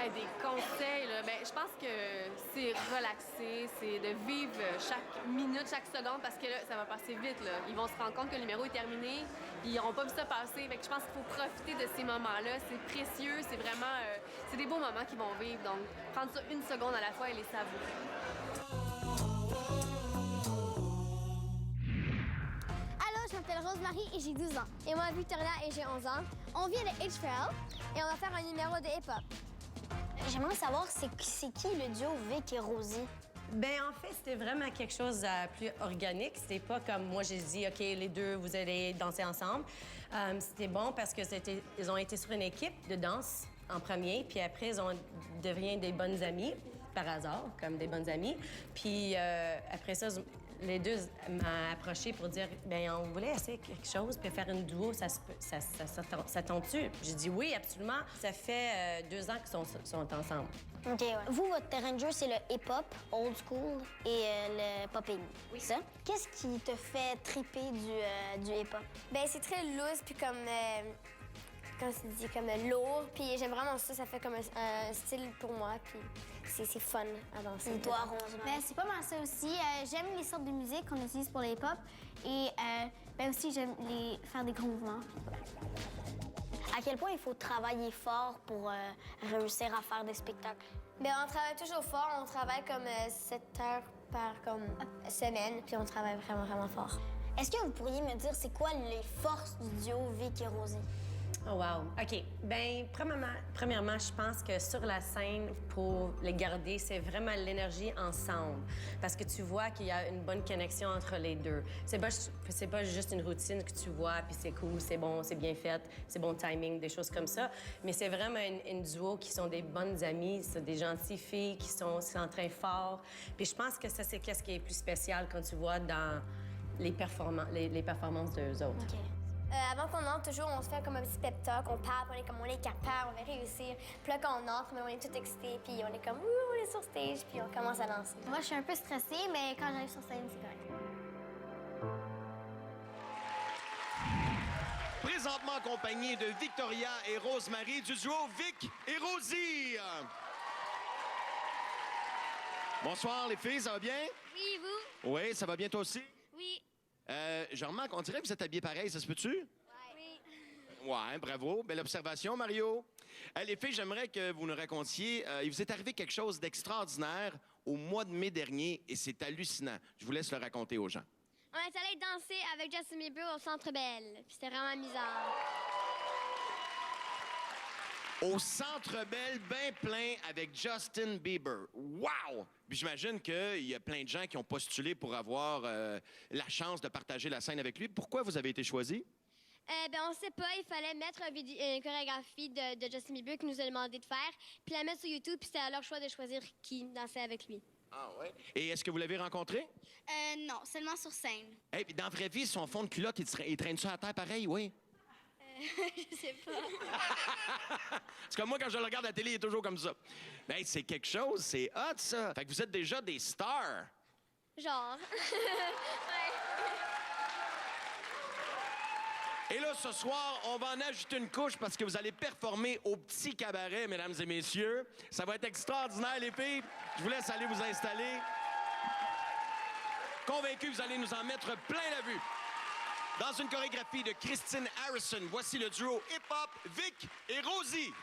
Hey, des conseils, là, ben, je pense que c'est relaxer, c'est de vivre chaque minute, chaque seconde, parce que là, ça va passer vite. Là. Ils vont se rendre compte que le numéro est terminé, puis ils n'auront pas vu ça passer. Fait que je pense qu'il faut profiter de ces moments-là. C'est précieux, c'est vraiment... c'est des beaux moments qu'ils vont vivre. Donc, prendre ça une seconde à la fois et les savourer. Allô, je m'appelle Rosemary et j'ai 12 ans. Et moi, Victoria, et j'ai 11 ans. On vient de Edgefield et on va faire un numéro de hip-hop. J'aimerais savoir, c'est qui le duo Vic et Rosie? Ben en fait, c'était vraiment quelque chose de plus organique. C'était pas comme moi, j'ai dit, OK, les deux, vous allez danser ensemble. C'était bon parce que ils ont été sur une équipe de danse en premier, puis après, ils ont devenu des bonnes amies, par hasard, comme des bonnes amies. Puis après ça, les deux m'ont approché pour dire, bien, on voulait essayer quelque chose, puis faire une duo, ça tente-tu? J'ai dit oui, absolument. Ça fait 2 ans qu'ils sont ensemble. OK, ouais. Vous, votre terrain de jeu, c'est le hip-hop, old school et le popping. Oui. Ça? Qu'est-ce qui te fait triper du hip-hop? Ben c'est très loose, puis comme... quand c'est dit comme lourd, puis j'aime vraiment ça, ça fait comme un style pour moi, puis c'est fun à danser. Et toi, Rose? Ben, c'est pas mal ça aussi. J'aime les sortes de musique qu'on utilise pour les hip-hop, et ben aussi, j'aime faire des gros mouvements. À quel point il faut travailler fort pour réussir à faire des spectacles? Bien, on travaille toujours fort. On travaille comme 7 heures par semaine, puis on travaille vraiment, vraiment fort. Est-ce que vous pourriez me dire c'est quoi les forces du duo Vic et Rosie? Oh wow. OK. Bien, premièrement, je pense que sur la scène, pour les garder, c'est vraiment l'énergie ensemble. Parce que tu vois qu'il y a une bonne connexion entre les deux. C'est pas juste une routine que tu vois, puis c'est cool, c'est bon, c'est bien fait, c'est bon timing, des choses comme ça. Mais c'est vraiment une duo qui sont des bonnes amies, c'est des gentilles filles qui s'entraînent fort. Puis je pense que ça, c'est qu'est-ce qui est plus spécial quand tu vois dans les performances d'eux autres. OK. Avant qu'on entre, toujours, on se fait comme un petit pep talk, on parle, on est comme, on est capable, on va réussir. Puis là, quand on entre, on est tout excité, puis on est comme, ouh, on est sur stage, puis on commence à danser. Moi, je suis un peu stressée, mais quand j'arrive sur scène, c'est correct. Présentement accompagné de Victoria et Rosemary du duo Vic et Rosie. Bonsoir, les filles, ça va bien? Oui, vous? Oui, ça va bien toi aussi? Oui. Je remarque, on dirait que vous êtes habillés pareil, ça se peut-tu? Oui. Ouais, bravo. Belle observation, Mario. Les filles, j'aimerais que vous nous racontiez, il vous est arrivé quelque chose d'extraordinaire au mois de mai dernier et c'est hallucinant. Je vous laisse le raconter aux gens. On est allé danser avec Justin Bieber au Centre Bell, puis c'était vraiment amusant. Au Centre Bell, bien plein avec Justin Bieber. Wow! Puis j'imagine qu'il y a plein de gens qui ont postulé pour avoir la chance de partager la scène avec lui. Pourquoi vous avez été choisi? Ben on sait pas, il fallait mettre une chorégraphie de Justin Bieber qu'il nous a demandé de faire, puis la mettre sur YouTube, puis c'était à leur choix de choisir qui dansait avec lui. Ah ouais? Et est-ce que vous l'avez rencontré? Non, seulement sur scène. Hey, puis dans la vraie vie, son fond de culotte, il traîne ça à terre pareil, oui? Je sais pas. C'est comme moi, quand je le regarde à la télé, il est toujours comme ça. Ben, c'est quelque chose, c'est hot, ça. Fait que vous êtes déjà des stars. Genre. Ouais. Et là, ce soir, on va en ajouter une couche parce que vous allez performer au Petit Cabaret, mesdames et messieurs. Ça va être extraordinaire, les filles. Je vous laisse aller vous installer. Convaincu que vous allez nous en mettre plein la vue. Dans une chorégraphie de Christine Harrison, voici le duo hip-hop Vic et Rosie.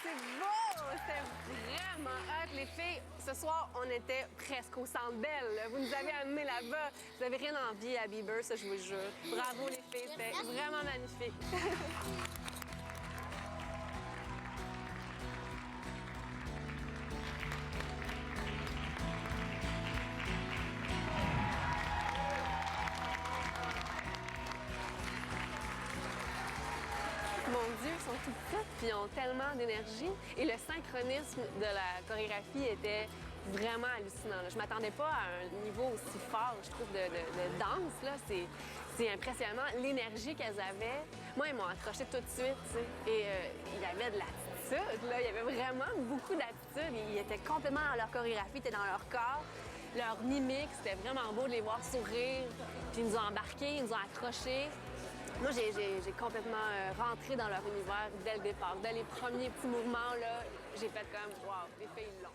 c'est beau! C'était vraiment hot. Les filles, ce soir, on était presque au Centre Bell. Vous nous avez amenés là-bas. Vous avez rien envie à Bieber, ça, je vous le jure. Bravo, les filles. C'était vraiment magnifique. Mon Dieu, ils sont toutes petites puis ils ont tellement d'énergie. Et le synchronisme de la chorégraphie était vraiment hallucinant. Là. Je m'attendais pas à un niveau aussi fort, je trouve, de danse. Là. C'est impressionnant. L'énergie qu'elles avaient. Moi, ils m'ont accroché tout de suite. Tu sais. Et il y avait de l'attitude. Là. Il y avait vraiment beaucoup d'attitude. Ils étaient complètement dans leur chorégraphie, ils étaient dans leur corps. Leur mimique, c'était vraiment beau de les voir sourire. Puis ils nous ont embarqués, ils nous ont accrochés. Moi, j'ai complètement rentré dans leur univers dès le départ. Dès les premiers petits mouvements, là, j'ai fait comme « wow, les filles l'ont ».